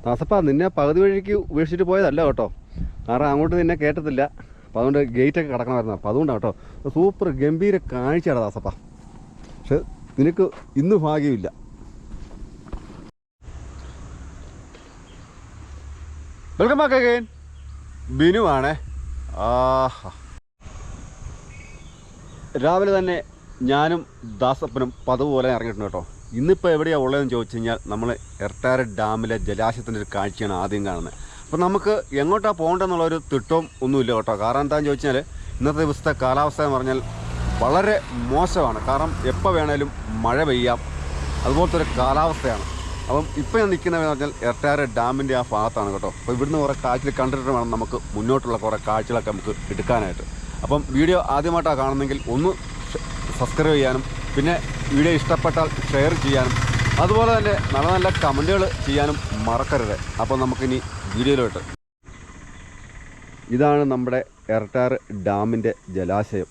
ദാസപ്പാ നിന്നെ പകുതി വഴിക്ക് ഉപേക്ഷിച്ചിട്ട് പോയതല്ല കേട്ടോ. കാരണം അങ്ങോട്ട് നിന്നെ കേട്ടത്തില്ല. അപ്പോൾ അതുകൊണ്ട് ഗേറ്റൊക്കെ കിടക്കണമായിരുന്നു. അപ്പോൾ അതുകൊണ്ടാണ് കേട്ടോ. സൂപ്പർ ഗംഭീര കാഴ്ചയാണ് ദാസപ്പാ. പക്ഷെ നിനക്ക് ഇന്ന് ഭാഗ്യമില്ല. Welcome back again. ബിനു ആണേ. ആഹാ, രാവിലെ തന്നെ ഞാനും ദാസപ്പനും പതിവ് പോലെ ഇറങ്ങിയിട്ടുണ്ട് കേട്ടോ. ഇന്നിപ്പോൾ എവിടെയാണ് ഉള്ളതെന്ന് ചോദിച്ചു കഴിഞ്ഞാൽ നമ്മൾ എർട്ടാർ ഡാമിലെ ജലാശയത്തിൻ്റെ ഒരു കാഴ്ചയാണ് ആദ്യം കാണുന്നത്. അപ്പോൾ നമുക്ക് എങ്ങോട്ടാണ് പോകേണ്ടതെന്നുള്ളൊരു തിട്ടവും ഒന്നുമില്ല കേട്ടോ. കാരണം എന്താണെന്ന് ചോദിച്ചാൽ ഇന്നത്തെ ദിവസത്തെ കാലാവസ്ഥ എന്ന് പറഞ്ഞാൽ വളരെ മോശമാണ്. കാരണം എപ്പോൾ വേണേലും മഴ പെയ്യാം, അതുപോലത്തെ ഒരു കാലാവസ്ഥയാണ്. അപ്പം ഇപ്പോൾ ഞാൻ നിൽക്കുന്നതെന്ന് പറഞ്ഞാൽ എർട്ടാർ ഡാമിൻ്റെ ആ ഭാഗത്താണ് കേട്ടോ. അപ്പോൾ ഇവിടുന്ന് കുറേ കാഴ്ചകൾ കണ്ടിട്ട് വേണം നമുക്ക് മുന്നോട്ടുള്ള കുറേ കാഴ്ചകളൊക്കെ നമുക്ക് എടുക്കാനായിട്ട്. അപ്പം വീഡിയോ ആദ്യമായിട്ടാണ് കാണുന്നെങ്കിൽ ഒന്ന് സബ്സ്ക്രൈബ് ചെയ്യാനും പിന്നെ വീഡിയോ ഇഷ്ടപ്പെട്ടാൽ ഷെയർ ചെയ്യാനും അതുപോലെ തന്നെ നല്ല നല്ല കമൻറ്റുകൾ ചെയ്യാനും മറക്കരുത്. അപ്പോൾ നമുക്കിനി വീഡിയോയിലോട്ട്. ഇതാണ് നമ്മുടെ എർട്ടാർ ഡാമിൻ്റെ ജലാശയം.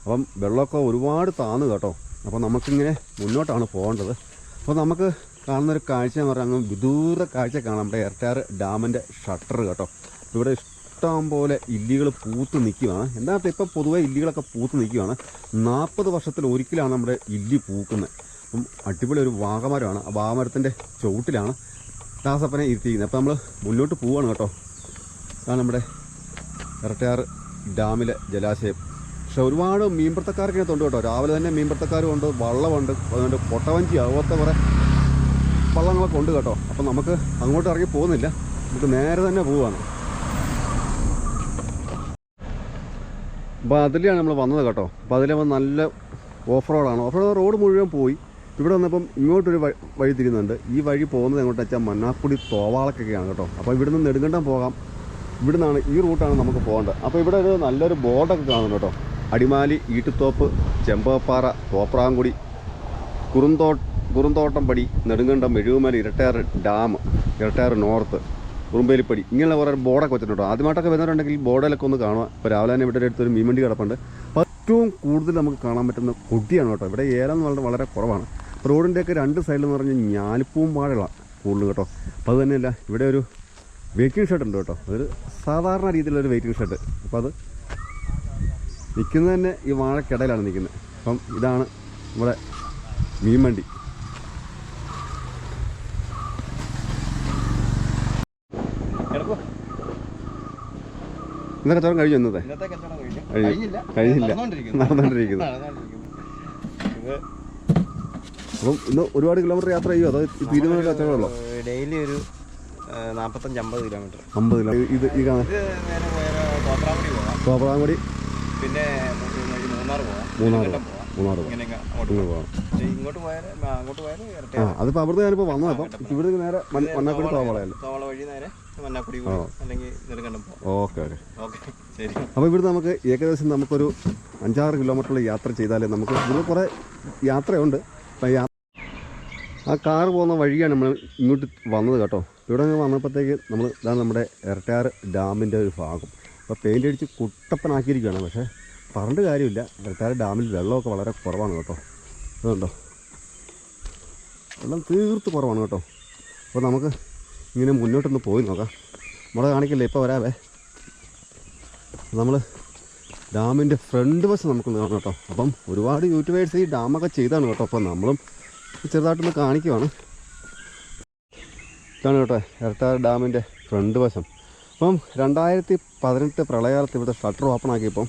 അപ്പം വെള്ളമൊക്കെ ഒരുപാട് താന്നു കേട്ടോ. അപ്പോൾ നമുക്കിങ്ങനെ മുന്നോട്ടാണ് പോകേണ്ടത്. അപ്പോൾ നമുക്ക് കാണുന്നൊരു കാഴ്ച എന്ന് പറഞ്ഞാൽ അങ്ങ് വിദൂര കാഴ്ച കാണാം. നമ്മുടെ എർട്ടാർ ഡാമിൻ്റെ ഷട്ടർ കേട്ടോ. ഇവിടെ ഇഷ്ടം പോലെ ഇല്ലികൾ പൂത്ത് നിൽക്കുകയാണ്. എന്താണെന്ന് ഇപ്പം പൊതുവേ ഇല്ലികളൊക്കെ പൂത്ത് നിൽക്കുകയാണ്. 40 വർഷത്തിൽ ഒരിക്കലാണ് നമ്മുടെ ഇല്ലി പൂക്കുന്നത്. അപ്പം അടിപൊളി ഒരു വാഗമരമാണ്. ആ വാഗമരത്തിൻ്റെ ചുവട്ടിലാണ് ദാസപ്പനെ ഇരുത്തിയിരിക്കുന്നത്. അപ്പോൾ നമ്മൾ മുന്നോട്ട് പോവുകയാണ് കേട്ടോ. അതാണ് നമ്മുടെ എർട്ടാർ ഡാമിലെ ജലാശയം. പക്ഷെ ഒരുപാട് മീൻപിടുത്തക്കാരൊക്കെ ഉണ്ട് കേട്ടോ. രാവിലെ തന്നെ മീൻപിടുത്തക്കാരും ഉണ്ട്, വള്ളമുണ്ട്, അതുകൊണ്ട് പൊട്ടവഞ്ചി അതുപോലത്തെ കുറേ വള്ളങ്ങളൊക്കെ ഉണ്ട് കേട്ടോ. അപ്പം നമുക്ക് അങ്ങോട്ട് ഇറങ്ങി പോകുന്നില്ല, നമുക്ക് നേരെ തന്നെ പോവുകയാണ്. അപ്പോൾ അതിലാണ് നമ്മൾ വന്നത് കേട്ടോ. അപ്പോൾ അതിലാകുമ്പോൾ നല്ല ഓഫ് റോഡാണ്. ഓഫ് റോഡ് മുഴുവൻ പോയി. ഇവിടെ വന്നപ്പം ഇങ്ങോട്ടൊരു വഴി തിരിയുന്നുണ്ട്. ഈ വഴി പോകുന്നത് എങ്ങോട്ട് വെച്ചാൽ മന്നാക്കുടി തോവാളക്കൊക്കെയാണ് കേട്ടോ. അപ്പോൾ ഇവിടുന്ന് നെടുങ്കണ്ടം പോകാം. ഇവിടുന്നാണ് ഈ റൂട്ടാണ് നമുക്ക് പോകേണ്ടത്. അപ്പോൾ ഇവിടെ ഒരു നല്ലൊരു ബോർഡൊക്കെ കാണുന്നുണ്ട് കേട്ടോ. അടിമാലി, ഈട്ടുത്തോപ്പ്, ചെമ്പകപ്പാറ, തോപ്രാങ്കുടി, കുറുന്തോട്ടംപടി, നെടുങ്കണ്ടം, മെഴുകുമല, ഇരട്ടയാർ ഡാം, ഇരട്ടയാർ നോർത്ത്, ഉറുമ്പേലിപ്പടി, ഇങ്ങനെയുള്ള കുറേ ബോർഡൊക്കെ വെച്ചിട്ടുണ്ടോ. ആദ്യമായിട്ടൊക്കെ വരുന്നവരുണ്ടെങ്കിൽ ബോർഡിലൊക്കെ ഒന്ന് കാണുക. ഇപ്പോൾ രാവിലെ തന്നെ ഇവിടെ അടുത്തൊരു മീൻവണ്ടി കിടപ്പുണ്ട്. അപ്പോൾ ഏറ്റവും കൂടുതൽ നമുക്ക് കാണാൻ പറ്റുന്ന കൊടിയാണ് കേട്ടോ. ഇവിടെ ഏലം വളരെ കുറവാണ്. റോഡിൻ്റെയൊക്കെ 2 സൈഡിലെന്ന് പറഞ്ഞാൽ ഞാലിപ്പൂവും വാഴകളാണ് കൂടുതലും കേട്ടോ. അപ്പോൾ അത് തന്നെയല്ല, ഇവിടെ ഒരു വെയിറ്റിംഗ് ഷെഡ് ഉണ്ട് കേട്ടോ. അതൊരു സാധാരണ രീതിയിലൊരു വെയിറ്റിംഗ് ഷെഡ്. അപ്പോൾ അത് നിൽക്കുന്നത് തന്നെ ഈ വാഴക്കിടയിലാണ് നിൽക്കുന്നത്. അപ്പം ഇതാണ് നമ്മുടെ മീൻവണ്ടി. ഇന്നത്തെ കച്ചവടം കഴിഞ്ഞു. കഴിഞ്ഞില്ല, നടന്നുകൊണ്ടിരിക്കുന്നു. അപ്പം ഇന്ന് ഒരുപാട് കിലോമീറ്റർ യാത്ര ചെയ്യുമോ അതോ 20 കച്ചവടമുള്ളോ? ഡെയിലി ഒരു 45-50 കിലോമീറ്റർ. 50 കിലോമീറ്റർ. ഇത് ഈ കാണാൻ തോപ്രാങ്കുടി, പിന്നെ മൂന്നാർ പോകാം. ഇങ്ങോട്ട് പോയാൽ അതിപ്പോൾ അവിടുന്ന് ഞാനിപ്പോൾ വന്നത്. അപ്പം ഇവിടെ നേരെ മന്നാക്കുടി തോവാളയല്ലേ. തോവാള വഴി നേരെ മന്നാക്കുടി അല്ലെങ്കിൽ നെടുങ്കണ്ടം പോകാം. ഓക്കെ. അപ്പോൾ ഇവിടുന്ന് നമുക്ക് ഏകദേശം നമുക്കൊരു 5-6 കിലോമീറ്ററിൽ യാത്ര ചെയ്താലേ നമുക്ക് ഇവിടെ കുറേ യാത്രയുണ്ട്. അപ്പം ആ കാറ് പോകുന്ന വഴിയാണ് നമ്മൾ ഇങ്ങോട്ട് വന്നത് കേട്ടോ. ഇവിടെ വന്നപ്പോഴത്തേക്ക് ഇതാണ് നമ്മുടെ എർട്ടാർ ഡാമിൻ്റെ ഒരു ഭാഗം. അപ്പോൾ പെയിൻ്റ് അടിച്ച് കുട്ടപ്പനാക്കിയിരിക്കുകയാണ്. പക്ഷേ പറഞ്ഞിട്ട് കാര്യമില്ല, എർട്ടാർ ഡാമിൽ വെള്ളമൊക്കെ വളരെ കുറവാണ് കേട്ടോ. അതുകൊണ്ടോ വെള്ളം തീർത്ത് കുറവാണ് കേട്ടോ. അപ്പോൾ നമുക്ക് ഇങ്ങനെ മുന്നോട്ടൊന്ന് പോയി നോക്കാം. നമ്മളെ കാണിക്കില്ലേ, ഇപ്പോൾ വരാവേ. നമ്മൾ ഡാമിൻ്റെ ഫ്രണ്ട് വശം നമുക്കൊന്ന് കാണാം കേട്ടോ. അപ്പം ഒരുപാട് യൂട്യൂബേഴ്സ് ഈ ഡാമൊക്കെ ചെയ്താണ് കേട്ടോ. അപ്പോൾ നമ്മളും ചെറുതായിട്ടൊന്ന് കാണിക്കുവാണ്. ഇതാണ് കേട്ടോ എർട്ടാർ ഡാമിൻ്റെ ഫ്രണ്ട് വശം. അപ്പം 2018 പ്രളയകാലത്ത് ഇവിടെ ഷട്ടർ ഓപ്പൺ ആക്കിയപ്പം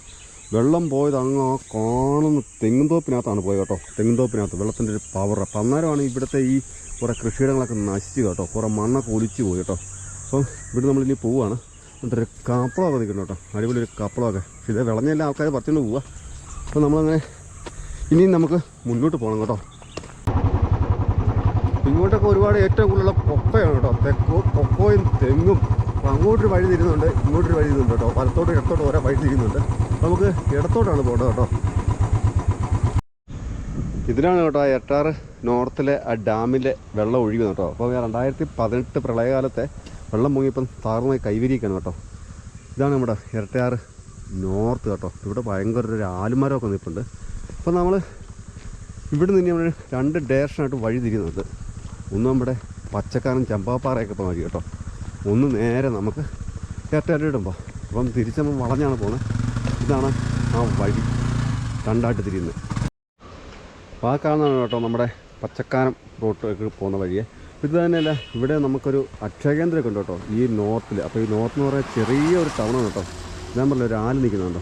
വെള്ളം പോയത് അങ്ങ് ആ കാണുന്ന തെങ്ങുംതോപ്പിനകത്താണ് പോയത് കേട്ടോ. തെങ്ങുംതോപ്പിനകത്ത് വെള്ളത്തിൻ്റെ ഒരു പവർ. അപ്പം അന്നേരമാണ് ഇവിടുത്തെ ഈ കുറേ കൃഷിയിടങ്ങളൊക്കെ നശിച്ചു കേട്ടോ. കുറേ മണ്ണൊക്കെ ഒലിച്ചു പോയി കേട്ടോ. അപ്പം ഇവിടെ നമ്മളിനി പോവുകയാണ്. എന്നിട്ടൊരു കപ്പളമൊക്കെ നിൽക്കുന്നു കേട്ടോ. അടിപൊളി ഒരു കപ്പളമൊക്കെ. പക്ഷേ ഇത് വിളഞ്ഞെല്ലാം ആൾക്കാർ പറിച്ചുകൊണ്ട് പോവുക. അപ്പോൾ നമ്മളങ്ങനെ ഇനിയും നമുക്ക് മുന്നോട്ട് പോകണം കേട്ടോ. ഇങ്ങോട്ടൊക്കെ ഒരുപാട് ഏറ്റവും കൂടുതലുള്ള കൊക്കയാണ് കേട്ടോ. കൊക്കോയും തെങ്ങും. അപ്പോൾ അങ്ങോട്ടൊരു വഴി തിരിയുന്നുണ്ട്, ഇങ്ങോട്ടൊരു വഴി തിരിയുന്നുണ്ട് കേട്ടോ. വലത്തോട്ട് ഇടത്തോട്ട് ഓരോ വഴി തിരിയുന്നുണ്ട്. നമുക്ക് ഇടത്തോട്ടാണ് പോകേണ്ടത് കേട്ടോ. ഇതിനാണ് കേട്ടോ എർട്ടാർ നോർത്തിലെ ആ ഡാമിലെ വെള്ളം ഒഴുകുന്നത് കേട്ടോ. അപ്പോൾ 2018 പ്രളയകാലത്തെ വെള്ളം പൊങ്ങിയപ്പം താറുമായി കൈവരിക്കുകയാണ് കേട്ടോ. ഇതാണ് നമ്മുടെ എർട്ടാർ നോർത്ത് കേട്ടോ. ഇവിടെ ഭയങ്കര ഒരു ആലുമരമൊക്കെ നിൽപ്പുണ്ട്. അപ്പോൾ നമ്മൾ ഇവിടെ നിന്ന് നമ്മൾ 2 ഡയറക്ഷനായിട്ട് വഴി തിരിയുന്നുണ്ട്. ഒന്ന് നമ്മുടെ പച്ചക്കാരൻ ചമ്പാപ്പാറയൊക്കെ പോകുന്ന വഴി കേട്ടോ. ഒന്ന് നേരെ നമുക്ക് ഇരട്ടയിടുമ്പോൾ അപ്പം തിരിച്ച് നമ്മൾ വളഞ്ഞാണ് പോകുന്നത്. ഇതാണ് ആ വഴി രണ്ടായിട്ട് തിരിയുന്നത്. അപ്പോൾ ആ കാണുന്നതാണ് കേട്ടോ നമ്മുടെ പച്ചക്കാനം റോട്ടിലേക്ക് പോകുന്ന വഴിയെ. ഇത് തന്നെയല്ല, ഇവിടെ നമുക്കൊരു അക്ഷയകേന്ദ്രമൊക്കെ ഉണ്ട് കേട്ടോ ഈ നോർത്തിൽ. അപ്പോൾ ഈ നോർത്ത് എന്ന് പറയുന്നത് ചെറിയൊരു ടൗണാണ് കേട്ടോ. ഞാൻ പറഞ്ഞില്ല, ഒരു ആല് നിൽക്കുന്നുണ്ടോ.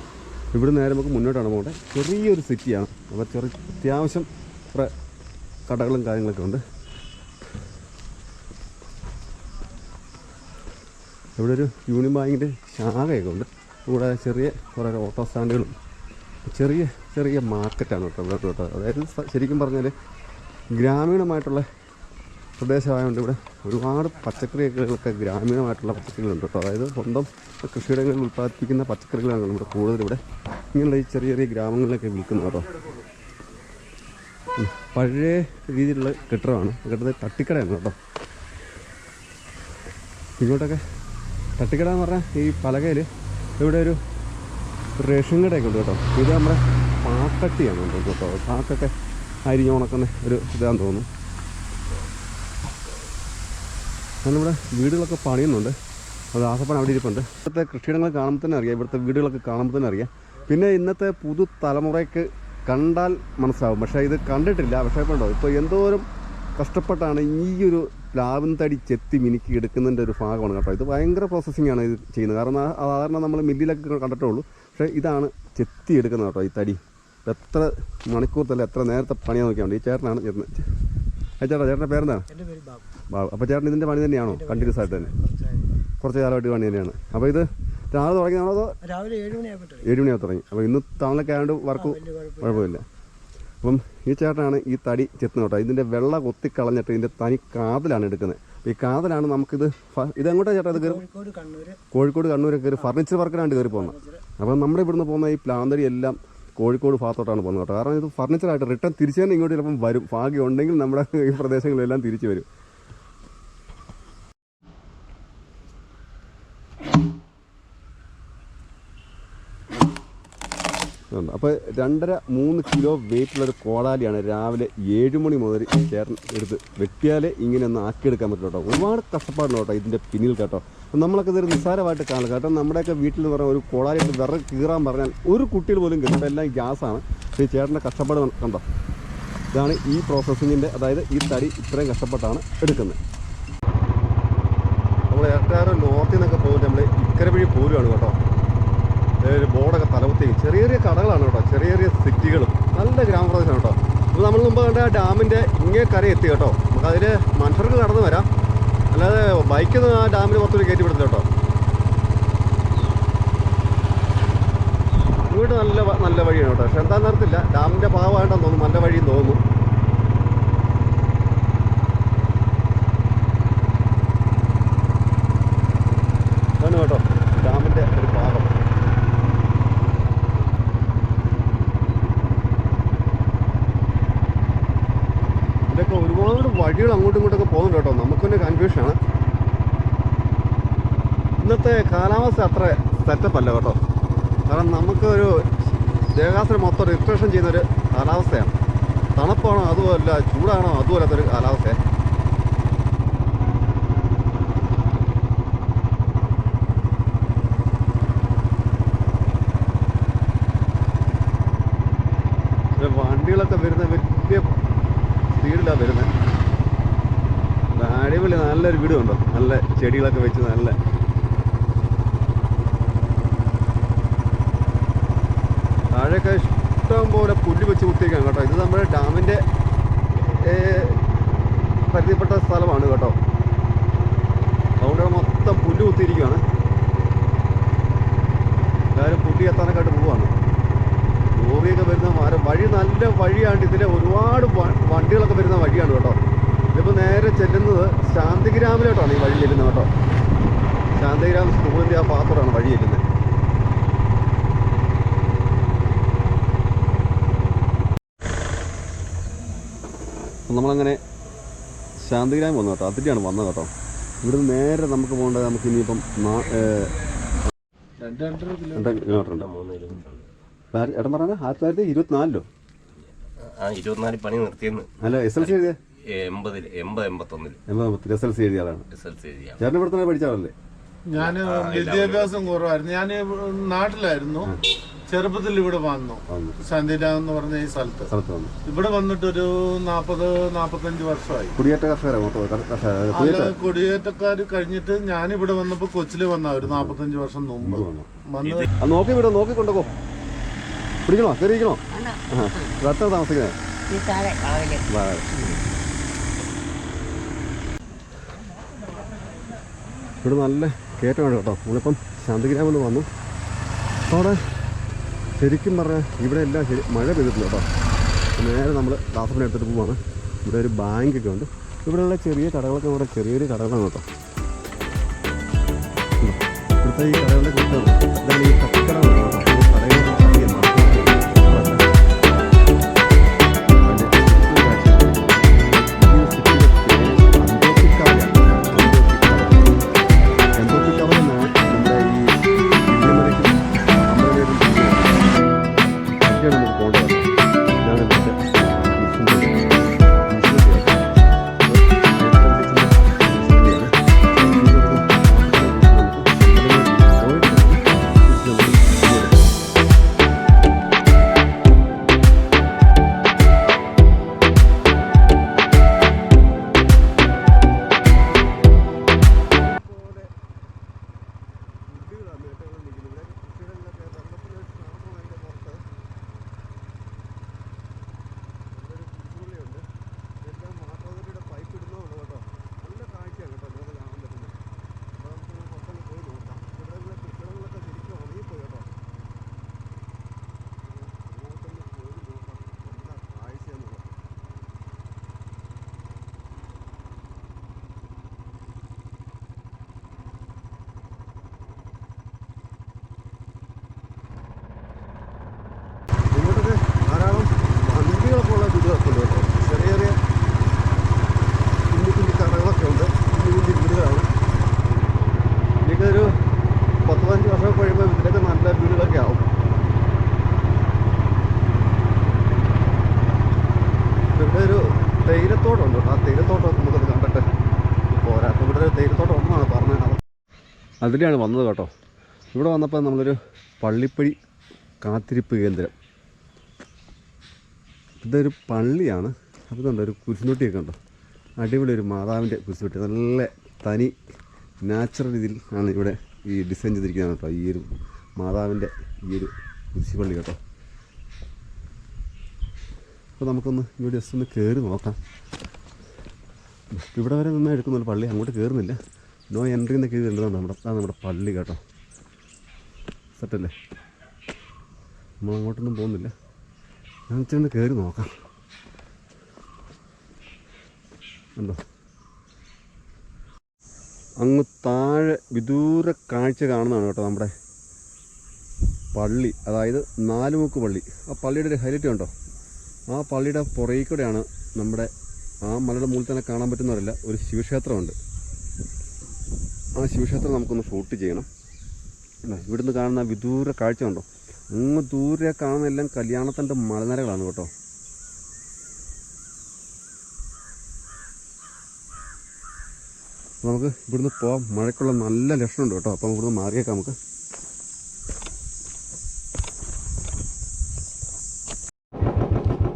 ഇവിടെ നേരെ നമുക്ക് മുന്നോട്ടാണ് പോകേണ്ടത്. ചെറിയൊരു സിറ്റിയാണ്. അപ്പോൾ അത്യാവശ്യം കുറേ കടകളും കാര്യങ്ങളൊക്കെ ഉണ്ട്. ഇവിടെ ഒരു യൂണിയൻ ബാങ്കിൻ്റെ ശാഖയൊക്കെ ഉണ്ട്. ഇവിടെ ചെറിയ കുറേ ഓട്ടോ സ്റ്റാൻഡുകളും ചെറിയ ചെറിയ മാർക്കറ്റാണ് കേട്ടോ ഇവിടെ കേട്ടോ. അതായത് ശരിക്കും പറഞ്ഞാൽ ഗ്രാമീണമായിട്ടുള്ള പ്രദേശമായതുകൊണ്ട് ഇവിടെ ഒരുപാട് പച്ചക്കറികളൊക്കെ ഗ്രാമീണമായിട്ടുള്ള പച്ചക്കറികളുണ്ട് കേട്ടോ. അതായത് സ്വന്തം കൃഷിയിടങ്ങളിൽ ഉൽപ്പാദിപ്പിക്കുന്ന പച്ചക്കറികളാണ് ഇവിടെ കൂടുതലിവിടെ ഇങ്ങനെയുള്ള ഈ ചെറിയ ചെറിയ ഗ്രാമങ്ങളിലൊക്കെ വിൽക്കുന്നത് കേട്ടോ. പഴയ രീതിയിലുള്ള കെട്ടിടമാണ്. കെട്ടിടത്തിൽ തട്ടിക്കടയാണ് കേട്ടോ. ഇങ്ങോട്ടൊക്കെ തട്ടിക്കട എന്ന് പറഞ്ഞാൽ ഈ പലകയിൽ ഇവിടെ ഒരു റേഷൻ കടയൊക്കെ ഉണ്ട് കേട്ടോ. ഇത് നമ്മുടെ പാക്കട്ടിയാണ് കേട്ടോ. പാക്കൊക്കെ അരിഞ്ഞ് ഉണക്കുന്ന ഒരു ഇതാന്ന് തോന്നുന്നു. നമ്മളിവിടെ വീടുകളൊക്കെ പണിയുന്നുണ്ട്. അത് ആസപ്പൻ അവിടെ ഇരിപ്പുണ്ട്. ഇവിടുത്തെ കൃഷിയിടങ്ങൾ കാണുമ്പോൾ തന്നെ അറിയാം, ഇവിടുത്തെ വീടുകളൊക്കെ കാണുമ്പോൾ തന്നെ അറിയാം. പിന്നെ ഇന്നത്തെ പുതുതലമുറയ്ക്ക് കണ്ടാൽ മനസ്സിലാവും, പക്ഷേ ഇത് കണ്ടിട്ടില്ല. പക്ഷേ ഇപ്പോണ്ടോ ഇപ്പോൾ എന്തോരം കഷ്ടപ്പെട്ടാണ് ഈ ഒരു പ്ലാവിൻ തടി ചെത്തി മിനുക്കി എടുക്കുന്നതിൻ്റെ ഒരു ഭാഗമാണ് കേട്ടോ. ഇത് ഭയങ്കര പ്രോസസ്സിംഗ് ആണ് ഇത് ചെയ്യുന്നത്. സാധാരണ നമ്മൾ മില്ലിലൊക്കെ കണ്ടിട്ടുള്ളൂ. പക്ഷേ ഇതാണ് ചെത്തി എടുക്കുന്നത് കേട്ടോ ഈ തടി. എത്ര മണിക്കൂർ തന്നെ എത്ര നേരത്തെ പണിയാൻ നോക്കിയാൽ ഈ ചേട്ടനാണ് ചേട്ടൻ. ചേട്ടൻ്റെ പേരെന്താണ്? ബാബു. അപ്പോൾ ചേട്ടൻ ഇതിൻ്റെ പണി തന്നെയാണോ കണ്ടിന്യൂസ് ആയിട്ട് തന്നെ? കുറച്ച് കാലമായിട്ട് പണി തന്നെയാണ്. അപ്പോൾ ഇത് രാവിലെ തുടങ്ങിയാണോ അതോ? രാവിലെ 7 മണിയാകുമ്പോൾ തുടങ്ങി. അപ്പോൾ ഇന്ന് തവണയൊക്കെ ആയതുകൊണ്ട് വർക്ക് കുഴപ്പമില്ല. അപ്പം ഈ ചേട്ടനാണ് ഈ തടി ചെത്തുന്നത് കേട്ടോ. ഇതിൻ്റെ വെള്ള കൊത്തിക്കളഞ്ഞിട്ട് ഇതിൻ്റെ തനി കാതലാണ് എടുക്കുന്നത്. ഈ കാതലാണ് നമുക്കിത് ഇതെങ്ങോട്ടാണ് ചേട്ടാ? ഇത് കയറി കോഴിക്കോട് കണ്ണൂരൊക്കെ കയറി ഫർണിച്ചർ വർക്കിനാണ്ട് കയറി പോകുന്നത്. അപ്പം നമ്മുടെ ഇവിടുന്ന് പോകുന്ന ഈ പ്ലാന്തടി എല്ലാം കോഴിക്കോട് ഭാഗത്തോട്ടാണ് പോകുന്നത് കേട്ടോ. കാരണം ഇത് ഫർണിച്ചറായിട്ട് റിട്ടേൺ തിരിച്ചു തന്നെ ഇങ്ങോട്ട് ചിലപ്പം വരും. ഭാഗ്യം ഉണ്ടെങ്കിൽ നമ്മുടെ ഈ പ്രദേശങ്ങളിലെല്ലാം തിരിച്ചു വരും. അപ്പോൾ 2.5-3 കിലോ വെയിറ്റുള്ളൊരു കോടാലിയാണ് രാവിലെ 7 മണി മുതൽ ചേട്ടൻ എടുത്ത് വെട്ടിയാലേ ഇങ്ങനെ ഒന്ന് ആക്കിയെടുക്കാൻ പറ്റും കേട്ടോ. ഒരുപാട് കഷ്ടപ്പാടുണ്ട് കേട്ടോ ഇതിൻ്റെ പിന്നിൽ കേട്ടോ. നമ്മളൊക്കെ ഇതൊരു നിസ്സാരമായിട്ട് കാണും കേട്ടോ. നമ്മുടെയൊക്കെ വീട്ടിൽ എന്ന് പറഞ്ഞാൽ ഒരു കോടാലിയിട്ട് വിറക് കീറാൻ പറഞ്ഞാൽ ഒരു കുട്ടികൾ പോലും കിട്ടും. എല്ലാം ഗ്യാസാണ്. ഈ ചേട്ടൻ്റെ കഷ്ടപ്പാട് കണ്ടോ. ഇതാണ് ഈ പ്രോസസ്സിങ്ങിൻ്റെ, അതായത് ഈ തടി ഇത്രയും കഷ്ടപ്പെട്ടാണ് എടുക്കുന്നത്. നമ്മൾ ഏറ്റാറ് നോർത്തിൽ നിന്നൊക്കെ പോയിട്ട് നമ്മൾ ഇക്കരെ വഴി പോരുകയാണ് കേട്ടോ. ഒരു ബോർഡൊക്കെ തലകുത്തി ചെറിയ ചെറിയ കടകളാണ് കേട്ടോ. ചെറിയ ചെറിയ സിറ്റികളും നല്ല ഗ്രാമപ്രദേശമാണ് കേട്ടോ. അപ്പോൾ നമ്മൾ മുമ്പ് കണ്ട ഡാമിൻ്റെ ഇങ്ങേ കര എത്തി കേട്ടോ. നമുക്കതിൽ മനുഷ്യർക്ക് കടന്നു വരാം, അല്ലാതെ ബൈക്കൊന്നും ആ ഡാമിന് പുറത്തൊരു കയറ്റി വിടുന്നില്ല കേട്ടോ. ഇങ്ങോട്ട് നല്ല വഴിയാണ് കേട്ടോ. പക്ഷെ എന്താ നിർത്തില്ല, ഡാമിൻ്റെ ഭാഗമായിട്ടാന്ന് തോന്നുന്നു, നല്ല വഴിയും തോന്നുന്നു. അതാണ് കേട്ടോ ഡാമിൻ്റെ ഒരു ഭാഗം. ഇതൊക്കെ ഒരുപാട് വഴികൾ അങ്ങോട്ടും ഇങ്ങോട്ടൊക്കെ പോകുന്നുണ്ട് കേട്ടോ. നമുക്കൊരു കൺഫ്യൂഷനാണ്. ഇന്നത്തെ കാലാവസ്ഥ അത്ര സെറ്റപ്പ് അല്ല കേട്ടോ. കാരണം നമുക്കൊരു ദേഹാസനം മൊത്തം റിഫ്രഷൻ ചെയ്യുന്നൊരു കാലാവസ്ഥയാണ്. തണുപ്പാണോ അതുമല്ല, ചൂടാണോ അതുപോലത്തൊരു കാലാവസ്ഥയാണ്. വണ്ടികളൊക്കെ വരുന്ന വലിയ സ്പീഡിലാണ് വരുന്നത്. അടിപൊളി നല്ലൊരു വീട് കണ്ടോ. നല്ല ചെടികളൊക്കെ വെച്ച് നല്ല താഴെയൊക്കെ ഇഷ്ടം പോലെ പുല്ല് വെച്ച് കുത്തിയേക്കാണ് കേട്ടോ. ഇത് നമ്മുടെ ഡാമിൻ്റെ പരിധിപ്പെട്ട സ്ഥലമാണ് കേട്ടോ. അതുകൊണ്ട് മൊത്തം പുല്ല് കുത്തിയിരിക്കുകയാണ്. എല്ലാവരും പുല്ല് എത്താനൊക്കെ ആയിട്ട് പോവുകയാണ്. ലോറിയൊക്കെ വരുന്ന വഴി നല്ല വഴിയാണ്. ഇതിലെ ഒരുപാട് വണ്ടികളൊക്കെ വരുന്ന വഴിയാണ് കേട്ടോ. ഇതിപ്പോൾ നേരെ ചെല്ലുന്നത് ശാന്തിഗ്രാമിലോട്ടാണ് ഈ വഴി ചെല്ലുന്നത് കേട്ടോ. ശാന്തിഗ്രാം സ്കൂളിൻ്റെ ആ ഭാഗത്തോടാണ് വഴി ചെല്ലുന്നത്. നമ്മളങ്ങനെ ശാന്തിഗ്രാം വന്നു കേട്ടോ. അതിൻ്റെയാണ് വന്നത് കേട്ടോ. ഇവിടുന്ന് നേരെ നമുക്ക് പോകേണ്ടത് നമുക്ക് ഇനിയിപ്പം 2 കിലോമീറ്റർ ഉണ്ട്. ഏട്ടൻ പറഞ്ഞത് 1924 24 പണി നിർത്തിയെന്ന്. അല്ല SLC എഴുതിയ SLC എഴുതിയ ആളാണ്. ചേട്ടൻ ഇവിടെ തന്നെ പഠിച്ച ആളല്ലേ? ഞാൻ വിദ്യാഭ്യാസം കുറവായിരുന്നു. ഞാൻ നാട്ടിലായിരുന്നു. ചെറുപ്പത്തിൽ ഇവിടെ വന്നു, ശാന്തിരാം എന്ന് പറഞ്ഞ ഈ സ്ഥലത്ത് ഇവിടെ വന്നിട്ടൊരു 40-45 വർഷമായി. കുടിയേറ്റക്കാർ കഴിഞ്ഞിട്ട് ഞാൻ ഇവിടെ വന്നപ്പോ കൊച്ചില് വന്ന ഒരു 45 വർഷം മുമ്പ് നോക്കിക്കൊണ്ടോ പിടിക്കണോ കയറിയിരിക്കണോ? താമസിക്കുന്നേ ഇവിടെ നല്ല കയറ്റമാണ് കേട്ടോ. നമ്മളിപ്പം ശാന്തിഗ്രാമിൽ വന്നു. അവിടെ ശരിക്കും പറഞ്ഞാൽ ഇവിടെ എല്ലാം മഴ പെയ്തിട്ടില്ല കേട്ടോ. നേരെ നമ്മൾ ദാസപ്പനെ എടുത്തിട്ട് പോവാണ്. ഇവിടെ ഒരു ബാങ്കൊക്കെ ഉണ്ട്. ഇവിടെയുള്ള ചെറിയ കടകളൊക്കെ ഇവിടെ ചെറിയൊരു കടകളാണ് കേട്ടോ. ഇവിടുത്തെ ഈ കടകളുടെ കുറിച്ചാണ് ഇതാണ് ഈ കടകളാണ് കേട്ടോ. തേയിലത്തോട്ടമുണ്ട്. ആ തേയിലത്തോട്ടം നമുക്കത് കണ്ടിട്ട് പോരാ. അപ്പോൾ ഇവിടെ ഒരു തേയിലത്തോട്ടം ഒന്നാണ് പറഞ്ഞത്. അതിലെയാണ് വന്നത് കേട്ടോ. ഇവിടെ വന്നപ്പോൾ നമ്മളൊരു പള്ളിപ്പടി കാത്തിരിപ്പ് കേന്ദ്രം. ഇതൊരു പള്ളിയാണ്. അപ്പോൾ ഇതുണ്ട് ഒരു കുരിശുതൊട്ടിയൊക്കെ ഉണ്ടോ. അടിപൊളി ഒരു മാതാവിൻ്റെ കുരിശുതൊട്ടി. നല്ല തനി നാച്ചുറൽ രീതിയിൽ ആണ് ഇവിടെ ഈ ഡിസൈൻ ചെയ്തിരിക്കുന്നതാണ് കേട്ടോ. ഈ ഒരു മാതാവിൻ്റെ ഈ ഒരു കുരിശുപള്ളി കേട്ടോ. അപ്പോൾ നമുക്കൊന്ന് ഇവിടെ ജസ്റ്റ് ഒന്ന് കയറി നോക്കാം. ഇവിടെ വരെ നിന്ന് എടുക്കുന്നുള്ളൂ പള്ളി. അങ്ങോട്ട് കയറുന്നില്ല. നോ എൻട്രി എന്നൊക്കെ എഴുതുന്നുണ്ട്. നമ്മുടെ പള്ളി കേട്ടോ. സെറ്റല്ലേ? നമ്മളങ്ങോട്ടൊന്നും പോകുന്നില്ല. ഞാൻ ചെന്ന് കയറി നോക്കാം. ഉണ്ടോ അങ്ങ് താഴെ വിദൂര കാഴ്ച കാണുന്നതാണ് കേട്ടോ നമ്മുടെ പള്ളി. അതായത് നാലുമുക്ക് പള്ളി. ആ പള്ളിയുടെ ഒരു ഹൈലൈറ്റ് കണ്ടോ. ആ പള്ളിയുടെ പുറകിൽ കൂടെയാണ് നമ്മുടെ ആ മലയുടെ മുകളിൽ തന്നെ കാണാൻ പറ്റുന്നവരല്ല ഒരു ശിവക്ഷേത്രമുണ്ട്. ആ ശിവക്ഷേത്രം നമുക്കൊന്ന് ഷൂട്ട് ചെയ്യണം. ഇവിടുന്ന് കാണുന്ന വിദൂര കാഴ്ച ഉണ്ടോ. അങ്ങ് ദൂരെ കാണുന്ന എല്ലാം കല്യാണത്തിൻ്റെ മലനിരകളാണ് കേട്ടോ. നമുക്ക് ഇവിടുന്ന് പോവാം. മഴയ്ക്കുള്ള നല്ല ലക്ഷണമുണ്ട് കേട്ടോ. അപ്പം ഇവിടുന്ന് മാറിയേക്കാം നമുക്ക്.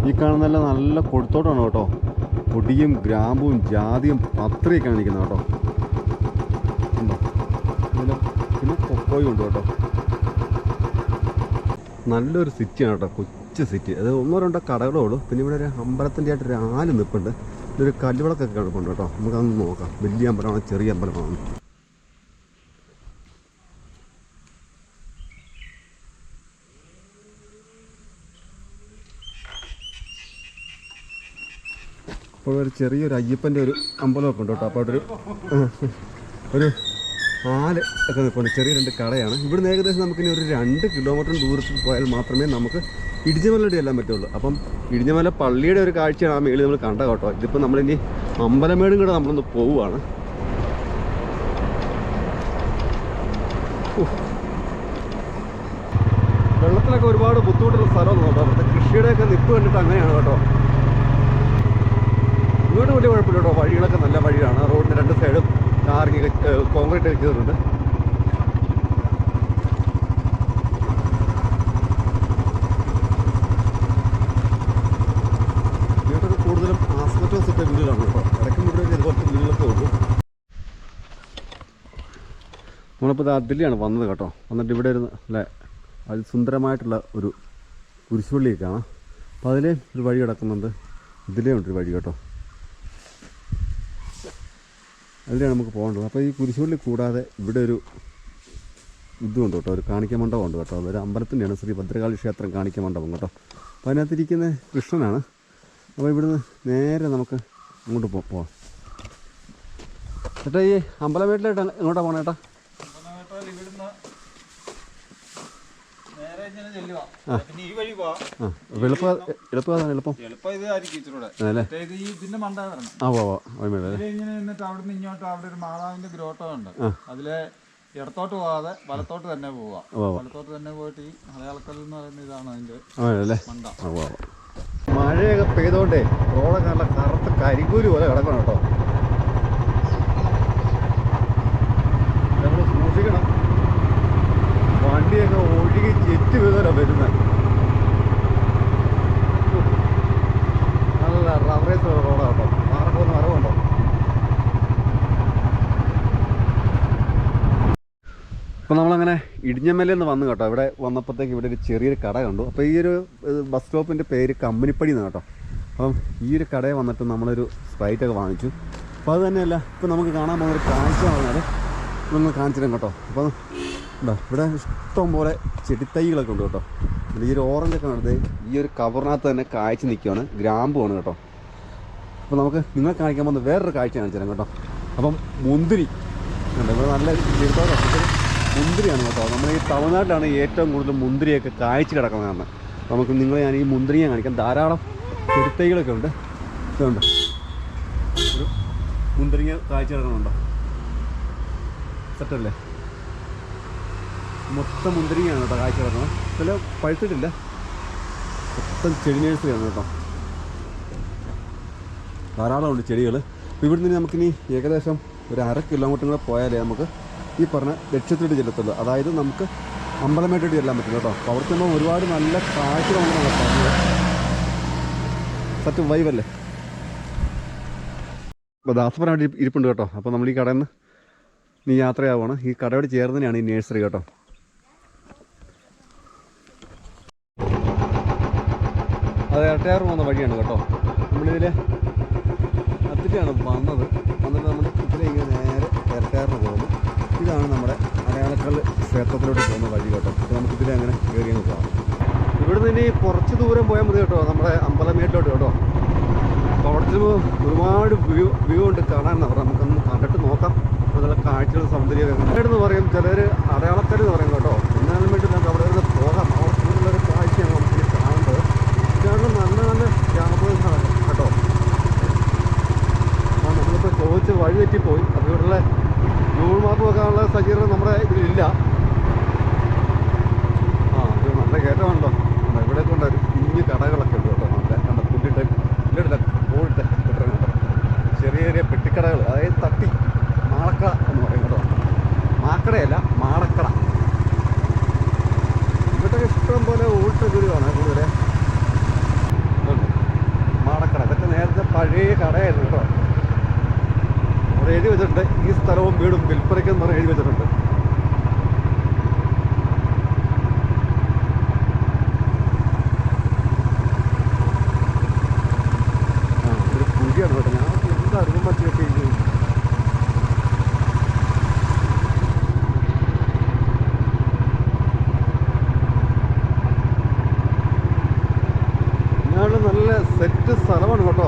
ഈ കാണുന്നതെല്ലാം നല്ല കൊടുത്തോട്ടാണ് കേട്ടോ. പൊടിയും ഗ്രാമ്പും ജാതിയും പത്രിയൊക്കെയാണ് നിൽക്കുന്നത് കേട്ടോ. ഉണ്ടോ പിന്നെ കൊക്കോയും ഉണ്ട് കേട്ടോ. നല്ലൊരു സിറ്റിയാണ് കേട്ടോ. കൊച്ചു സിറ്റി. അത് 1-2 കടകളേ ഉള്ളൂ. പിന്നെ ഇവിടെ ഒരു അമ്പലത്തിൻ്റെ ആയിട്ടൊരു ആല് നിൽപ്പുണ്ട്. ഇതൊരു കല്ലുവിളക്കൊക്കെ കിടപ്പുണ്ട് കേട്ടോ. നമുക്കതൊന്ന് നോക്കാം. വലിയ അമ്പലമാണോ ചെറിയ അമ്പലമാണോ. അപ്പോൾ ഒരു ചെറിയൊരു അയ്യപ്പൻ്റെ ഒരു അമ്പലമൊക്കെ ഉണ്ട് കേട്ടോ. അപ്പോൾ അവിടെ ഒരു ആല് ഒക്കെ നിൽപ്പുണ്ട്. ചെറിയ 2 കടയാണ്. ഇവിടുന്ന് ഏകദേശം നമുക്കിനി ഒരു 2 കിലോമീറ്റർ ദൂരത്തിൽ പോയാൽ മാത്രമേ നമുക്ക് ഇടിഞ്ഞമലയുടെ എല്ലാം പറ്റുള്ളൂ. അപ്പം ഇടിഞ്ഞമല പള്ളിയുടെ ഒരു കാഴ്ചയാണ് ആ മേളിൽ നമ്മൾ കണ്ട കേട്ടോ. ഇതിപ്പോൾ നമ്മളിനി അമ്പലമേടും കൂടെ നമ്മളൊന്ന് പോവുകയാണ്. വെള്ളത്തിലൊക്കെ ഒരുപാട് ബുദ്ധിമുട്ടുള്ള സ്ഥലമൊന്നും കേട്ടോ. അവിടുത്തെ കൃഷിയുടെയൊക്കെ നിപ്പ് കണ്ടിട്ട് അങ്ങനെയാണ് കേട്ടോ. ഇങ്ങോട്ട് വലിയ കുഴപ്പമില്ല കേട്ടോ. വഴികളൊക്കെ നല്ല വഴിയാണ്. റോഡിൻ്റെ 2 സൈഡും ടാറിങ് കോൺക്രീറ്റ് ഒക്കെ ചെയ്തിട്ടുണ്ട്. ഇങ്ങോട്ടൊക്കെ കൂടുതലും ആസ്പെറ്റോസ് ഇട്ട വീടുകളാണ് കേട്ടോ. ഇടയ്ക്കും വീടുകളിൽ ഇതുപോലത്തെ വീടുകളൊക്കെ ഉള്ളൂ. നമ്മളിപ്പോൾ ഇത് അതിലെയാണ് വന്നത് കേട്ടോ. വന്നിട്ട് ഇവിടെ ഒരു നല്ല അതിസുന്ദരമായിട്ടുള്ള ഒരു കുരിശുപള്ളിയൊക്കെ കാണാം. അപ്പോൾ അതിലേ ഒരു വഴി കിടക്കുന്നുണ്ട്. ഇതിലേ ഉണ്ടൊരു വഴി കേട്ടോ. അതിലാണ് നമുക്ക് പോകേണ്ടത്. അപ്പോൾ ഈ കുരിശുപള്ളി കൂടാതെ ഇവിടെ ഒരു ഇതുണ്ട് കേട്ടോ, ഒരു കാണിക്ക മണ്ഡപം ഉണ്ട് കേട്ടോ. അതൊരു അമ്പലത്തിൻ്റെയാണ്, ശ്രീ ഭദ്രകാളി ക്ഷേത്രം കാണിക്ക മണ്ഡപം കേട്ടോ. അപ്പോൾ അതിനകത്തിരിക്കുന്ന കൃഷ്ണനാണ്. അപ്പോൾ ഇവിടുന്ന് നേരെ നമുക്ക് അങ്ങോട്ട് പോവാം. ചേട്ടാ ഈ അമ്പലമേട്ടിലായിട്ട് എങ്ങോട്ടാണ് പോകണേ ചേട്ടാ? എളുപ്പം മാതാവിന്റെ ഗ്രോട്ടോ ഉണ്ട്. അതിലെ ഇടത്തോട്ട് പോവാതെ വലത്തോട്ട് തന്നെ പോവാ. വലത്തോട്ട് തന്നെ പോയിട്ട് ഈ മലയാളക്കല്ല് എന്ന് പറയുന്ന ഇതാണ് അതിന്റെ മണ്ട. മഴയൊക്കെ പെയ്തോണ്ടേ റോഡൊക്കെ നല്ല കറുത്ത കരിക്കൂല് പോലെ കിടക്കണം കേട്ടോ. നമ്മൾ സൂക്ഷിക്കണം. വണ്ടിയൊക്കെ ഒഴുകി ചെറ്റ് വീതലാണ് വരുന്നത്. നല്ല റബ്ബറേസ് റോഡാണ് കേട്ടോ. മാറക്കൊന്ന് മരവുണ്ടോ. അപ്പോൾ നമ്മളങ്ങനെ ഇടിഞ്ഞമ്മലിൽ നിന്ന് വന്നു കേട്ടോ. ഇവിടെ വന്നപ്പോഴത്തേക്ക് ഇവിടെ ഒരു ചെറിയൊരു കട കണ്ടു. അപ്പോൾ ഈ ഒരു ബസ് സ്റ്റോപ്പിൻ്റെ പേര് കമ്പനിപ്പടി എന്നാണ് കേട്ടോ. അപ്പം ഈ ഒരു കടയിൽ വന്നിട്ട് നമ്മളൊരു സ്പ്രൈറ്റൊക്കെ വാങ്ങിച്ചു. അപ്പോൾ അത് തന്നെയല്ല, ഇപ്പോൾ നമുക്ക് കാണാൻ പോകുന്നൊരു കാഴ്ച പറഞ്ഞാൽ നമ്മൾ കാണിച്ചു തരാം കേട്ടോ. അപ്പോൾ ഉണ്ടോ ഇവിടെ ഇഷ്ടം പോലെ ചെടിത്തൈകളൊക്കെ ഉണ്ട് കേട്ടോ. ഈ ഒരു ഓറഞ്ചൊക്കെ നടത്ത് ഈ ഒരു കവറിനകത്ത് തന്നെ കായ്ച്ച് നിൽക്കുകയാണ്. ഗ്രാമ്പുമാണ് കേട്ടോ. അപ്പോൾ നമുക്ക് നിങ്ങളെ കാണിക്കാൻ പോകുന്ന വേറൊരു കാഴ്ച കാണിച്ചു തരാം കേട്ടോ. അപ്പം മുന്തിരി ഉണ്ട്. ഇവിടെ നല്ല മുന്തിരിയാണ് കേട്ടോ. നമ്മുടെ ഈ തമിഴ്നാട്ടിലാണ് ഏറ്റവും കൂടുതൽ മുന്തിരിയൊക്കെ കായ്ച്ച് കിടക്കുന്നതാണ്. നമുക്ക് നിങ്ങളെ ഞാൻ ഈ മുന്തിരിയെ കാണിക്കാം. ധാരാളം ചെടിത്തൈകളൊക്കെ ഉണ്ട്. ഇതുണ്ട്, ഒരു മുന്തിരിങ്ങ കായ്ച്ച് കിടക്കുന്നുണ്ടോ? സെറ്റല്ലേ? മൊത്തം മുന്തിരിങ്ങയാണ് കേട്ടോ കാഴ്ച കിടക്കുന്നത്. ചില പഴുത്തിട്ടില്ല. മൊത്തം ചെടി നേഴ്സറിയാണ് കേട്ടോ. ധാരാളമുണ്ട് ചെടികൾ. ഇവിടെ നിന്ന് നമുക്കിനി ഏകദേശം ഒരു 1/2 കിലോമീറ്റർ കൂടെ പോയാലേ നമുക്ക് ഈ പറഞ്ഞ ലക്ഷ്യത്തോട്ട് ചെല്ലത്തുള്ളൂ. അതായത് നമുക്ക് അമ്പലമേട്ടോട്ട് ചെല്ലാൻ പറ്റും കേട്ടോ. അപ്പോൾ അവിടെ ചെല്ലുമ്പോൾ ഒരുപാട് നല്ല കാഴ്ചകളുണ്ടെന്നാണ് പറഞ്ഞത്. സത്യം വൈബല്ലേ. അപ്പോൾ ദാസപ്പനായിട്ട് ഇരിപ്പുണ്ട് കേട്ടോ. അപ്പോൾ നമ്മൾ ഈ കടയിൽ നിന്ന് നീ യാത്രയാവുകയാണ്. ഈ കടയോട് ചേർന്ന് തന്നെയാണ് ഈ നേഴ്സറി കേട്ടോ. അത് ഇരട്ടയാറ് പോകുന്ന വഴിയാണ് കേട്ടോ. നമ്മളിതിൽ അതിലാണ് വന്നത്. വന്നിട്ട് നമ്മൾ ഇതിലെ ഇങ്ങനെ നേരെ ഇരട്ടയാറിന് പോകുന്നു. ഇതാണ് നമ്മുടെ അടയാളക്കല്ല് ക്ഷേത്രത്തിലോട്ട് പോകുന്ന വഴി കേട്ടോ. അപ്പോൾ നമുക്കിതിലെ അങ്ങനെ കയറി അങ്ങ് പോകാം. ഇവിടുന്ന് ഇനി കുറച്ച് ദൂരം പോയാൽ മതി കേട്ടോ, നമ്മുടെ അമ്പലമേട്ടിലോട്ട് കേട്ടോ. അപ്പോൾ അവിടുത്തെ ഒരുപാട് വ്യൂ ഉണ്ട് കാണാനെന്ന് പറഞ്ഞാൽ നമുക്കൊന്ന് കണ്ടിട്ട് നോക്കാം. അതുപോലെ കാഴ്ചകൾ സൗന്ദര്യമൊക്കെ എന്ന് പറയും ചിലർ, അടയാളക്കല്ല് എന്ന് പറയും കേട്ടോ. എന്നാലും വേണ്ടി നമുക്ക് അവിടെ നിന്ന് പോകാം. അവിടെ കൂടുതലൊരു കാഴ്ചയാണ് നമുക്ക് കാണേണ്ടത്. കാരണം നല്ല നല്ല ഗ്രാമപ്രദേശമാണ് കേട്ടോ. അപ്പോൾ നമ്മളിപ്പോൾ ചോദിച്ച് വഴി തെറ്റിപ്പോയി. അപ്പോൾ ഇവിടെയുള്ള ഗൂഗിൾ മാപ്പ് വെക്കാനുള്ള സജ്ജീകരണം നമ്മുടെ ഇതിലില്ല. ഇത് നല്ല കയറ്റമാണല്ലോ. ഇവിടെ കൊണ്ടൊരു കുഞ്ഞു കടകളൊക്കെ ഉണ്ട് കേട്ടോ. നല്ല കണ്ട പുല്ലിട്ട് പോയിട്ട് കിട്ടുന്നുണ്ട്. ചെറിയ ചെറിയ പെട്ടിക്കടകൾ, അതായത് തട്ടി മാളക്കട എന്ന് പറയും കേട്ടോ. മാക്കടയല്ല, മാളക്കട. ഇവിടെ ഇഷ്ടം പോലെ ഓട്ട് വീടുകളാണ് കൂടുതൽ. മാടക്കട ഇതൊക്കെ നേരത്തെ പഴയ കടയായിരുന്നു കേട്ടോ. അവിടെ എഴുതി വെച്ചിട്ടുണ്ട് ഈ സ്ഥലവും വീടും വിൽപ്പനയ്ക്കെന്ന് പറഞ്ഞ് എഴുതി വെച്ചിട്ടുണ്ട്. ഒരു കുഴിയാണ് കേട്ടോ. ഞാൻ എന്താ അറിവും പറ്റിയൊക്കെ നല്ല സെറ്റ് സ്ഥലമാണ് കേട്ടോ.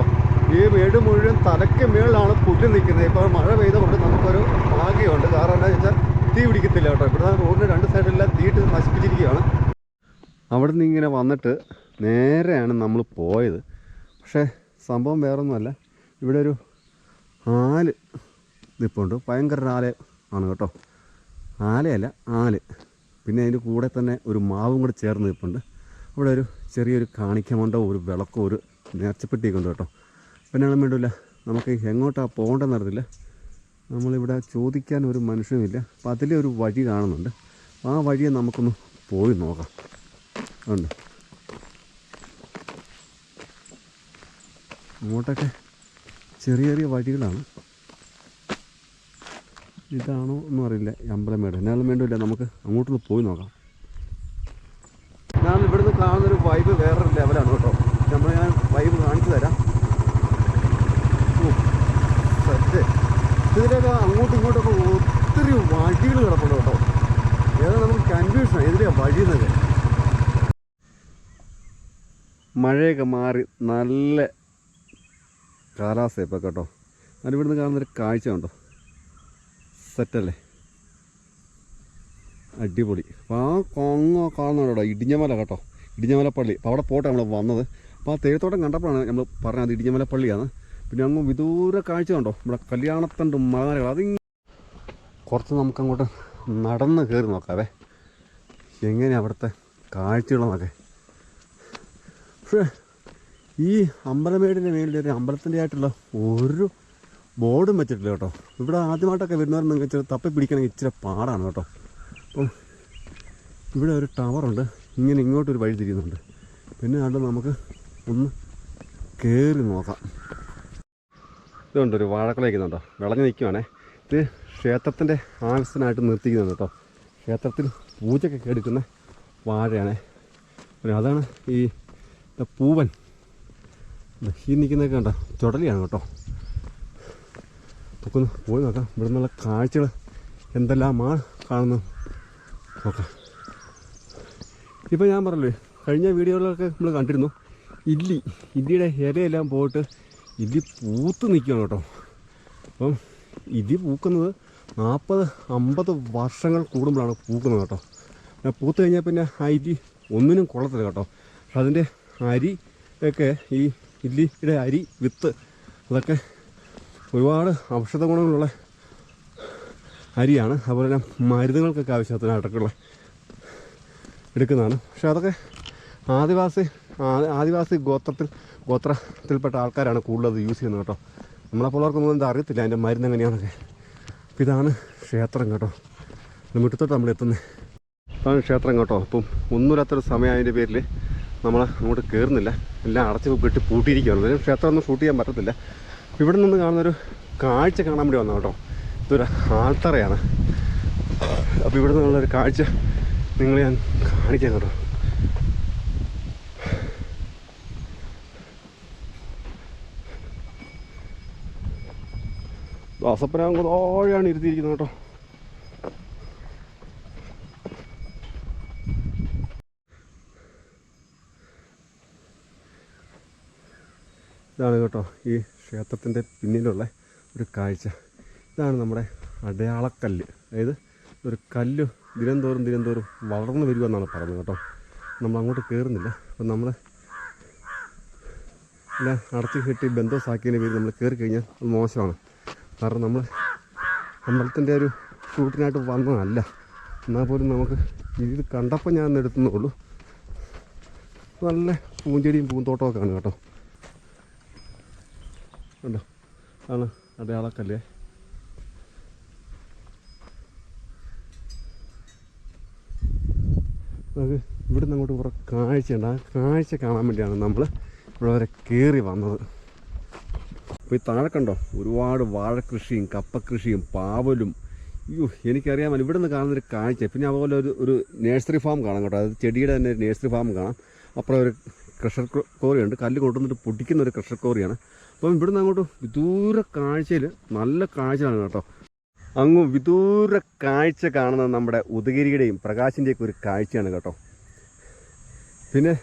ഈ വീട് മുഴുവൻ തലയ്ക്ക് മേളിലാണ് പുല്ല് നിൽക്കുന്നത്. ഇപ്പോൾ മഴ പെയ്തുകൊണ്ട് നമുക്കൊരു ഭാഗ്യമുണ്ട്. കാരണം എന്താണെന്ന് വെച്ചാൽ തീ പിടിക്കത്തില്ല കേട്ടോ. ഇവിടെ റോഡിന് 2 സൈഡിലെല്ലാം തീയിട്ട് നശിപ്പിച്ചിരിക്കുകയാണ്. അവിടെ നിന്ന് ഇങ്ങനെ വന്നിട്ട് നേരെയാണ് നമ്മൾ പോയത്. പക്ഷേ സംഭവം വേറൊന്നുമല്ല. ഇവിടെ ഒരു ആല് നിൽപ്പുണ്ട്. ഭയങ്കര ആല ആണ് കേട്ടോ. ആലയല്ല, ആല്. പിന്നെ അതിൻ്റെ കൂടെ തന്നെ ഒരു മാവും കൂടെ ചേർന്ന് നിൽപ്പുണ്ട്. അവിടെ ഒരു ചെറിയൊരു കാണിക്ക മണ്ഡപവും ഒരു വിളക്കും ഒരു നേർച്ചപ്പെട്ടിയൊക്കെ ഉണ്ട് കേട്ടോ. പിന്നെ വേണ്ടില്ല നമുക്ക് എങ്ങോട്ടാണ് പോകേണ്ടതെന്ന് അറിയില്ല. നമ്മളിവിടെ ചോദിക്കാൻ ഒരു മനുഷ്യനുമില്ല. അപ്പം അതിലെ ഒരു വഴി കാണുന്നുണ്ട്. ആ വഴിയെ നമുക്കൊന്ന് പോയി നോക്കാം. ഉണ്ട് അങ്ങോട്ടൊക്കെ ചെറിയ ചെറിയ വഴികളാണ്. ഇതാണോ ഒന്നും അറിയില്ല. അമ്പലമേട് എന്നാലും വേണ്ടില്ല, നമുക്ക് അങ്ങോട്ടൊന്ന് പോയി നോക്കാം. ഞാൻ ഇവിടുന്ന് കാണുന്നൊരു വൈബ് വേറൊരു ലെവലാണ് കേട്ടോ. ഞാൻ വൈബ് കാണിച്ചു തരാം. സെറ്റ്. ഇതിലൊക്കെ അങ്ങോട്ടും ഇങ്ങോട്ടൊക്കെ ഒത്തിരി വഴികൾ കിടപ്പുണ്ട് കേട്ടോ. ഏതാ നമുക്ക് കൺഫ്യൂഷനാണ് ഇതിലെ വഴി എന്നൊക്കെ. മഴയൊക്കെ മാറി നല്ല കാലാവസ്ഥ ഇപ്പോൾ കേട്ടോ. ഞാൻ ഇവിടുന്ന് കാണുന്നൊരു കാഴ്ച ഉണ്ടോ, സെറ്റല്ലേ, അടിപൊളി. അപ്പോൾ ആ കാണുന്നുണ്ടോ ഇടിഞ്ഞമല കേട്ടോ, ഇടിഞ്ഞമല പള്ളി. അപ്പോൾ അവിടെ പോട്ടെ നമ്മൾ വന്നത്. അപ്പോൾ ആ തേയിലത്തോട്ടം കണ്ടപ്പോഴാണ് നമ്മൾ പറഞ്ഞത് ഇടിഞ്ഞമല പള്ളിയാണ്. പിന്നെ അങ്ങ് വിദൂര കാഴ്ച കണ്ടോ, നമ്മുടെ കല്യാണത്തണ്ട് മലനിരകൾ. അത് കുറച്ച് നമുക്കങ്ങോട്ട് നടന്ന് കയറി നോക്കാവേ എങ്ങനെയാണ് അവിടുത്തെ കാഴ്ചകളെന്നൊക്കെ. പക്ഷേ ഈ അമ്പലമേടിൻ്റെ മേളിൽ ഒരു അമ്പലത്തിൻ്റെ ആയിട്ടുള്ള ഒരു ബോർഡും വെച്ചിട്ടില്ല കേട്ടോ. ഇവിടെ ആദ്യമായിട്ടൊക്കെ വരുന്നവർ നിങ്ങൾക്ക് തപ്പി പിടിക്കണമെങ്കിൽ ഇച്ചിരി പാടാണ് കേട്ടോ. അപ്പം ഇവിടെ ഒരു ടവറുണ്ട്, ഇങ്ങനെ ഇങ്ങോട്ടൊരു വഴി തിരിയുന്നുണ്ട്. പിന്നെ അത് നമുക്ക് ഒന്ന് കയറി നോക്കാം. ഇതുണ്ട് ഒരു വാഴക്കുല വയ്ക്കുന്നുണ്ടോ, വിളഞ്ഞ് നിൽക്കുവാണേ. ഇത് ക്ഷേത്രത്തിൻ്റെ ആവശ്യത്തിനായിട്ട് നിർത്തിക്കുന്നുണ്ട് കേട്ടോ. ക്ഷേത്രത്തിൽ പൂജയ്ക്കൊക്കെ എടുക്കുന്ന വാഴയാണേ. അതാണ് ഈ പൂവൻ. ഈ നിൽക്കുന്നതൊക്കെ കണ്ടോ, ചുടലിയാണ് കേട്ടോ. നമുക്ക് ഒന്ന് പോയി നോക്കാം. ഇവിടെ നിന്നുള്ള കാഴ്ചകൾ എന്തെല്ലാമാണ് കാണുന്നത് നോക്കാം. ഇപ്പോൾ ഞാൻ പറഞ്ഞല്ലേ, കഴിഞ്ഞ വീഡിയോകളിലൊക്കെ നമ്മൾ കണ്ടിരുന്നു ഇല്ലിയുടെ ഇലയെല്ലാം പോയിട്ട് ഇല്ലി പൂത്ത് നിൽക്കുകയാണ് കേട്ടോ. അപ്പം ഇല്ലി പൂക്കുന്നത് 40-50 വർഷങ്ങൾ കൂടുമ്പോഴാണ് പൂക്കുന്നത് കേട്ടോ. പൂത്ത് കഴിഞ്ഞാൽ പിന്നെ ആ ഇല്ലി ഒന്നിനും കൊള്ളത്തില്ല കേട്ടോ. പക്ഷെ അതിൻ്റെ അരി ഒക്കെ, ഈ ഇല്ലിയുടെ അരി വിത്ത്, അതൊക്കെ ഒരുപാട് ഔഷധ ഗുണങ്ങളുള്ള അരിയാണ്. അതുപോലെ തന്നെ മരുന്നുകൾക്കൊക്കെ ആവശ്യത്തിനായിട്ടൊക്കെയുള്ള എടുക്കുന്നതാണ്. പക്ഷെ അതൊക്കെ ആദിവാസി ഗോത്രത്തിൽപ്പെട്ട ആൾക്കാരാണ് കൂടുതലത് യൂസ് ചെയ്യുന്നത് കേട്ടോ. നമ്മളെപ്പോലവർക്കൊന്നും എന്താ അറിയത്തില്ല അതിൻ്റെ മരുന്ന് എങ്ങനെയാണെന്നൊക്കെ. അപ്പോൾ ഇതാണ് ക്ഷേത്രം കേട്ടോ. മുറ്റത്തോട്ട് നമ്മൾ എത്തുന്നത്. ഇതാണ് ക്ഷേത്രം കേട്ടോ. അപ്പം ഒന്നുമില്ലാത്തൊരു സമയം അതിൻ്റെ പേരിൽ നമ്മൾ അങ്ങോട്ട് കയറുന്നില്ല. എല്ലാം അടച്ച് കെട്ടി പൂട്ടിയിരിക്കുകയാണ്. പക്ഷേ ക്ഷേത്രം ഒന്നും ഷൂട്ട് ചെയ്യാൻ പറ്റത്തില്ല. ഇവിടെ നിന്ന് കാണുന്നൊരു കാഴ്ച കാണാൻ വേണ്ടി വന്നു കേട്ടോ. ഇതൊരു ആൽത്തറയാണ്. അപ്പോൾ ഇവിടെ നിന്നുള്ളൊരു കാഴ്ച നിങ്ങൾ ഞാൻ കാണിക്കാം കേട്ടോ. ദാസപ്പനാകുമ്പോഴാണ് ഇരുത്തിയിരിക്കുന്നത് കേട്ടോ. ഇതാണ് കേട്ടോ ഈ ക്ഷേത്രത്തിൻ്റെ പിന്നിലുള്ള ഒരു കാഴ്ച. ഇതാണ് നമ്മുടെ അടയാളക്കല്ല്. അതായത് ഒരു കല്ല് ദിനം തോറും വളർന്നു വരുമെന്നാണ് പറയുന്നത് കേട്ടോ. നമ്മൾ അങ്ങോട്ട് കയറുന്നില്ല. അപ്പം നമ്മൾ എല്ലാം അടച്ചു കെട്ടി ബന്ധോസാക്കിയതിന് പേര് നമ്മൾ കയറി കഴിഞ്ഞാൽ അത് മോശമാണ്. കാരണം നമ്മൾ അമ്പലത്തിൻ്റെ ഒരു ഷൂട്ടിനായിട്ട് വന്നതല്ല. എന്നാൽ പോലും നമുക്ക് ഇത് കണ്ടപ്പോൾ ഞാൻ എടുത്തുന്നുള്ളൂ. നല്ല പൂഞ്ചെടിയും പൂന്തോട്ടമൊക്കെ ആണ് കേട്ടോ. ഉണ്ടോ, ആണ് അടയാളക്കല്ലേ. നമുക്ക് ഇവിടെ നിന്ന് അങ്ങോട്ട് കുറേ കാഴ്ചയുണ്ട്. ആ കാഴ്ച കാണാൻ വേണ്ടിയാണ് നമ്മൾ ഇവിടെ വരെ കയറി വന്നത്. അപ്പോൾ ഈ താഴെ കണ്ടോ ഒരുപാട് വാഴക്കൃഷിയും കപ്പക്കൃഷിയും പാവലും. എനിക്കറിയാമല്ലോ ഇവിടെ നിന്ന് കാണുന്നൊരു കാഴ്ച. പിന്നെ അതുപോലെ ഒരു നേഴ്സറി ഫാം കാണാം കേട്ടോ. അത് ചെടിയുടെ തന്നെ ഒരു നേഴ്സറി ഫാം കാണാം. അപ്പുറം ഒരു ക്രഷർ കോറിയുണ്ട്, കല്ല് കൊണ്ടുവന്നിട്ട് പൊടിക്കുന്ന ഒരു ക്രഷർ കോറിയാണ്. അപ്പം ഇവിടുന്ന് അങ്ങോട്ട് വിദൂര കാഴ്ചയിൽ നല്ല കാഴ്ചയാണ് കേട്ടോ. അങ്ങ് വിദൂര കാഴ്ച കാണുന്നത് നമ്മുടെ ഉദയഗിരിയുടെയും പ്രകാശിൻ്റെയൊക്കെ ഒരു കാഴ്ചയാണ് കേട്ടോ. പിന്നെ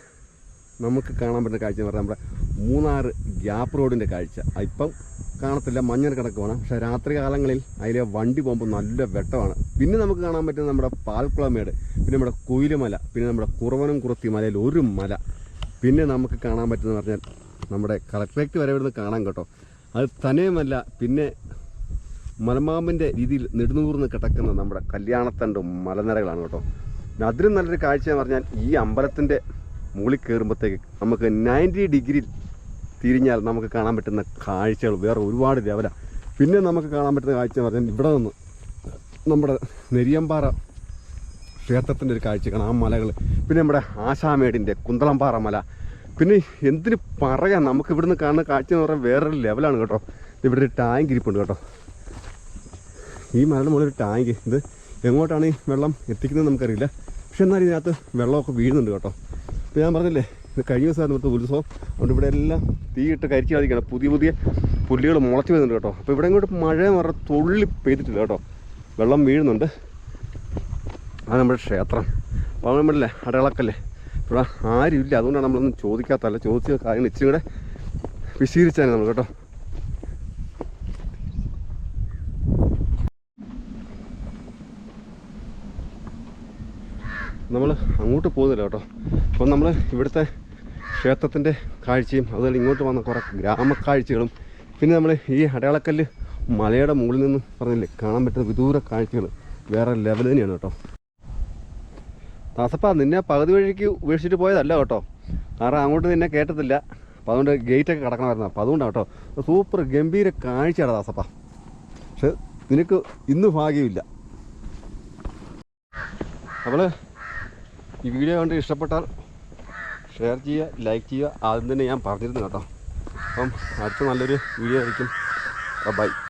നമുക്ക് കാണാൻ പറ്റുന്ന കാഴ്ച എന്ന് പറഞ്ഞാൽ നമ്മുടെ മൂന്നാർ ഗ്യാപ്പ് റോഡിൻ്റെ കാഴ്ച. ഇപ്പം കാണത്തില്ല, മഞ്ഞൾ കിടക്കുവാണ്. പക്ഷേ രാത്രി കാലങ്ങളിൽ അതിലെ വണ്ടി പോകുമ്പോൾ നല്ല വെട്ടമാണ്. പിന്നെ നമുക്ക് കാണാൻ പറ്റുന്നത് നമ്മുടെ പാൽക്കുളമേട്, പിന്നെ നമ്മുടെ കുയിലുമല, പിന്നെ നമ്മുടെ കുറവനും കുറത്തി മലയിൽ ഒരു മല. പിന്നെ നമുക്ക് കാണാൻ പറ്റുന്നത് പറഞ്ഞാൽ നമ്മുടെ കളക്ട്രേറ്റ് വരെ ഇവിടുന്ന് കാണാൻ കേട്ടോ. അത് തന്നെയുമല്ല, പിന്നെ മലമാമ്പിൻ്റെ രീതിയിൽ നെടുന്നൂർന്ന് കിടക്കുന്ന നമ്മുടെ കല്യാണത്തണ്ട് മലനിരകളാണ് കേട്ടോ. അതിലും നല്ലൊരു കാഴ്ച എന്ന് പറഞ്ഞാൽ ഈ അമ്പലത്തിൻ്റെ മുകളിൽ കയറുമ്പോഴത്തേക്ക് നമുക്ക് 90 ഡിഗ്രി തിരിഞ്ഞാൽ നമുക്ക് കാണാൻ പറ്റുന്ന കാഴ്ചകൾ വേറെ ഒരുപാട് ലെവലാണ്. പിന്നെ നമുക്ക് കാണാൻ പറ്റുന്ന കാഴ്ച എന്ന് പറഞ്ഞാൽ ഇവിടെ നിന്ന് നമ്മുടെ നെരിയമ്പാറ ക്ഷേത്രത്തിൻ്റെ ഒരു കാഴ്ച കാണാം, ആ മലകൾ. പിന്നെ നമ്മുടെ ആശാമേടിൻ്റെ കുന്തളംപാറ മല. പിന്നെ എന്തിന് പറയാം, നമുക്ക് ഇവിടുന്ന് കാണുന്ന കാഴ്ച എന്ന് പറഞ്ഞാൽ വേറൊരു ലെവലാണ് കേട്ടോ. ഇവിടെ ഒരു ടാങ്ക് ഇരിപ്പുണ്ട് കേട്ടോ. ഈ മലയുടെ മുകളിൽ ഒരു ടാങ്ക്. ഇത് എങ്ങോട്ടാണ് ഈ വെള്ളം എത്തിക്കുന്നത് നമുക്കറിയില്ല. പക്ഷെ എന്നാൽ ഇതിനകത്ത് വെള്ളമൊക്കെ വീഴുന്നുണ്ട് കേട്ടോ. ഇപ്പോൾ ഞാൻ പറഞ്ഞില്ലേ, ഇത് കഴിഞ്ഞ ദിവസമായിരുന്നു ഇവിടുത്തെ ഉത്സവം. അതുകൊണ്ട് ഇവിടെ എല്ലാം തീയിട്ട് കരിച്ചു കളിക്കുകയാണ്. പുതിയ പുതിയ പുല്ലുകൾ മുളച്ച് വരുന്നുണ്ട് കേട്ടോ. അപ്പോൾ ഇവിടെ ഇങ്ങോട്ട് മഴ എന്ന് പറഞ്ഞാൽ തുള്ളി പെയ്തിട്ടില്ല കേട്ടോ, വെള്ളം വീഴുന്നുണ്ട്. അത് നമ്മുടെ ക്ഷേത്രം. അപ്പോൾ നമ്മളല്ലേ അടയാളക്കല്ലേ, ഇവിടെ ആരുമില്ല. അതുകൊണ്ടാണ് നമ്മളൊന്നും ചോദിക്കാത്തല്ല. ചോദിച്ച കാര്യങ്ങൾ ഇച്ചിരി കൂടെ വിശീലിച്ചാണ് നമ്മൾ കേട്ടോ. നമ്മൾ അങ്ങോട്ട് പോകുന്നില്ല കേട്ടോ. അപ്പം നമ്മൾ ഇവിടുത്തെ ക്ഷേത്രത്തിൻ്റെ കാഴ്ചയും അതുപോലെ ഇങ്ങോട്ട് വന്ന കുറേ ഗ്രാമക്കാഴ്ചകളും പിന്നെ നമ്മൾ ഈ അടയാളക്കല്ല് മലയുടെ മുകളിൽ നിന്നും പറഞ്ഞില്ലേ കാണാൻ പറ്റുന്ന വിദൂര കാഴ്ചകൾ വേറെ ലെവൽ തന്നെയാണ് കേട്ടോ. ദാസപ്പാ, നിന്നെ പകുതി വഴിക്ക് ഉപേക്ഷിച്ചിട്ട് പോയതല്ല കേട്ടോ. കാരണം അങ്ങോട്ട് നിന്നെ കേട്ടത്തില്ല. അപ്പോൾ അതുകൊണ്ട് ഗേറ്റൊക്കെ കിടക്കണമായിരുന്നു. അപ്പോൾ അതുകൊണ്ടാണ് കേട്ടോ. സൂപ്പർ ഗംഭീര കാഴ്ചയാണ് ദാസപ്പാ. പക്ഷെ നിനക്ക് ഇന്ന് ഭാഗ്യമില്ല. നമ്മൾ ഈ വീഡിയോ കണ്ട് ഇഷ്ടപ്പെട്ടാൽ ഷെയർ ചെയ്യുക, ലൈക്ക് ചെയ്യുക. ആദ്യം തന്നെ ഞാൻ പറഞ്ഞിരുന്നു കേട്ടോ. അപ്പം അടുത്ത നല്ലൊരു വീഡിയോ ആയിരിക്കും. ബൈ.